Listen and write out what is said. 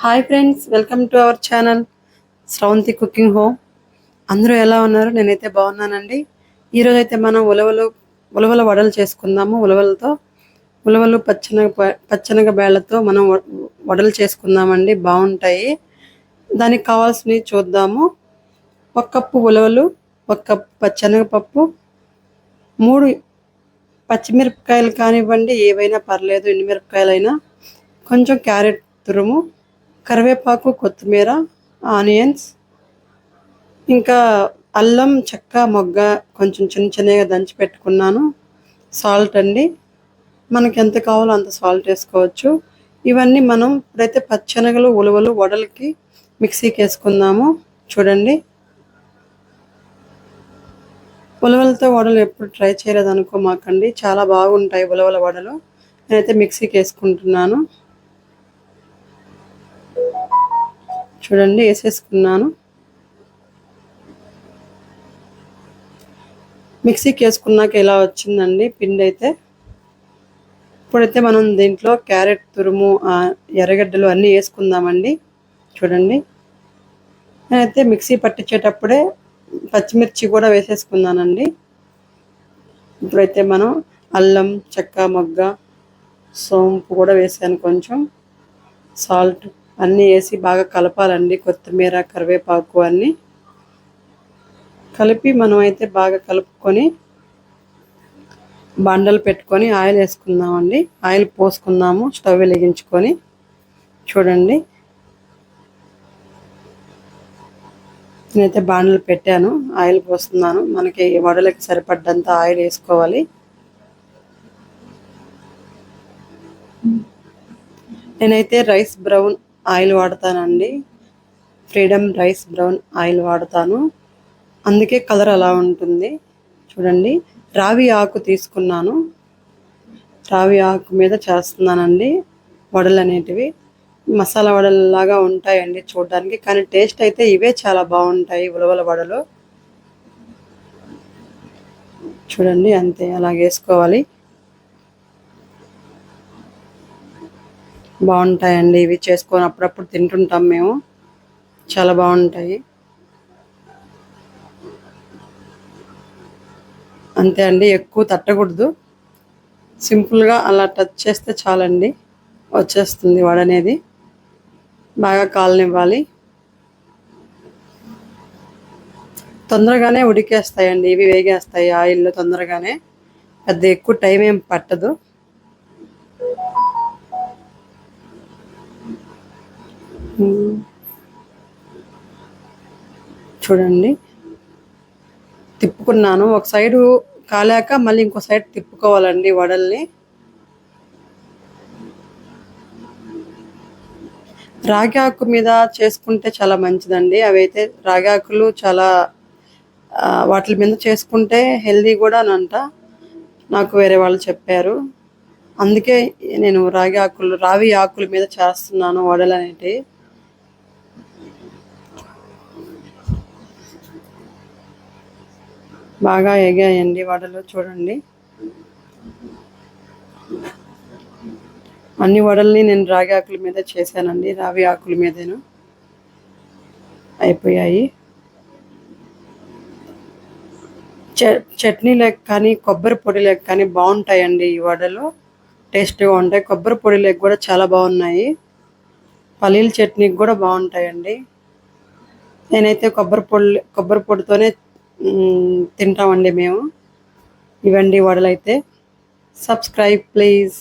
Hi friends, welcome to our channel Sravanthi cooking home. అందరూ ఎలా ఉన్నారు? నేనైతే బాగున్నానండి. ఈరోజు అయితే మనం ఉలవల వడలు చేసుకుందాము. ఉలవలు పచ్చనగ బేళ్ళతో మనం వడలు చేసుకుందామండి. బాగుంటాయి. దానికి కావాల్సినవి చూద్దాము. 1 కప్పు ఉలవలు, 1 కప్పు పచ్చెనగపప్పు, 3 పచ్చిమిరపకాయలు కానివ్వండి, ఏవైనా పర్లేదు, ఎండుమిరపకాయలైనా, కొంచెం క్యారెట్ తురుము, కరివేపాకు, కొత్తిమీర, ఆనియన్స్, ఇంకా అల్లం చెక్క మొగ్గ కొంచెం చిన్నగా దంచి పెట్టుకున్నాను. సాల్ట్ అండి, మనకి ఎంత కావాలో అంత సాల్ట్ వేసుకోవచ్చు. ఇవన్నీ మనం ఇప్పుడైతే పచ్చెనగలు ఉలవలు వడలకి మిక్సీకి వేసుకుందాము. చూడండి, ఉలవలతో వడలు ఎప్పుడు ట్రై చేయలేదు అనుకోమాకండి, చాలా బాగుంటాయి ఉలవల వడలు. నేనైతే మిక్సీకి వేసుకుంటున్నాను. చూడండి, వేసేసుకున్నాను. మిక్సీకి వేసుకున్నాక ఇలా వచ్చిందండి పిండి అయితే. ఇప్పుడైతే మనం దీంట్లో క్యారెట్ తురుము, ఎర్రగడ్డలు అన్నీ వేసుకుందామండి. చూడండి, నేనైతే మిక్సీ పట్టించేటప్పుడే పచ్చిమిర్చి కూడా వేసేసుకున్నానండి. ఇప్పుడైతే మనం అల్లం చెక్క మొగ్గ, సోంపు కూడా వేసాను, కొంచెం సాల్ట్ అన్నీ వేసి బాగా కలపాలండి. కొత్తిమీర, కరివేపాకు అన్నీ కలిపి మనం అయితే బాగా కలుపుకొని బండలు పెట్టుకొని ఆయిల్ వేసుకుందామండి. ఆయిల్ పోసుకుందాము స్టవ్ వెలిగించుకొని. చూడండి, నేనైతే బాండలు పెట్టాను, ఆయిల్ పోస్తున్నాను. మనకి వడలకి సరిపడ్డంత ఆయిల్ వేసుకోవాలి. నేనైతే రైస్ బ్రౌన్ ఆయిల్ వాడతానండి. ఫ్రీడమ్ రైస్ బ్రౌన్ ఆయిల్ వాడతాను, అందుకే కలర్ అలా ఉంటుంది. చూడండి, రావి ఆకు తీసుకున్నాను. రావి ఆకు మీద చేస్తున్నానండి వడలు అనేటివి. మసాలా వడలలాగా ఉంటాయండి చూడడానికి, కానీ టేస్ట్ అయితే ఇవే చాలా బాగుంటాయి ఉలవల వడలు. చూడండి, అంతే, అలాగే వేసుకోవాలి. బాగుంటాయండి ఇవి, చేసుకొని అప్పుడప్పుడు తింటుంటాం మేము, చాలా బాగుంటాయి. అంతే అండి, ఎక్కువ తట్టకూడదు, సింపుల్గా అలా టచ్ చేస్తే చాలండి, వచ్చేస్తుంది వడ అనేది. బాగా కాలనివ్వాలి. తొందరగానే ఉడికేస్తాయండి ఇవి, వేగేస్తాయి ఆయిల్లో తొందరగానే, పెద్ద ఎక్కువ టైం ఏం పట్టదు. చూడండి, తిప్పుకున్నాను. ఒక సైడు కాలాక మళ్ళీ ఇంకో సైడ్ తిప్పుకోవాలండి వడల్ని. రాగి ఆకు మీద చేసుకుంటే చాలా మంచిదండి. అవైతే రాగి ఆకులు చాలా వాటి మీద చేసుకుంటే హెల్దీ కూడా అంట, నాకు వేరే వాళ్ళు చెప్పారు. అందుకే నేను రావి ఆకుల మీద చేస్తున్నాను వడలు అనేటివి. బాగా ఎగాయండి వడలు. చూడండి, అన్ని వడల్ని నేను రాగి ఆకుల మీద చేశానండి, రావి ఆకుల మీదేను అయిపోయాయి. చట్నీ లేక కానీ, కొబ్బరి పొడి లేక కానీ బాగుంటాయండి ఈ వడలు, టేస్ట్గా ఉంటాయి. కొబ్బరి పొడి లేక కూడా చాలా బాగున్నాయి. పల్లీల చట్నీకి కూడా బాగుంటాయండి. నేనైతే కొబ్బరి పొడితోనే తింటామండి మేము. ఇవండి వడలైతే. Subscribe please.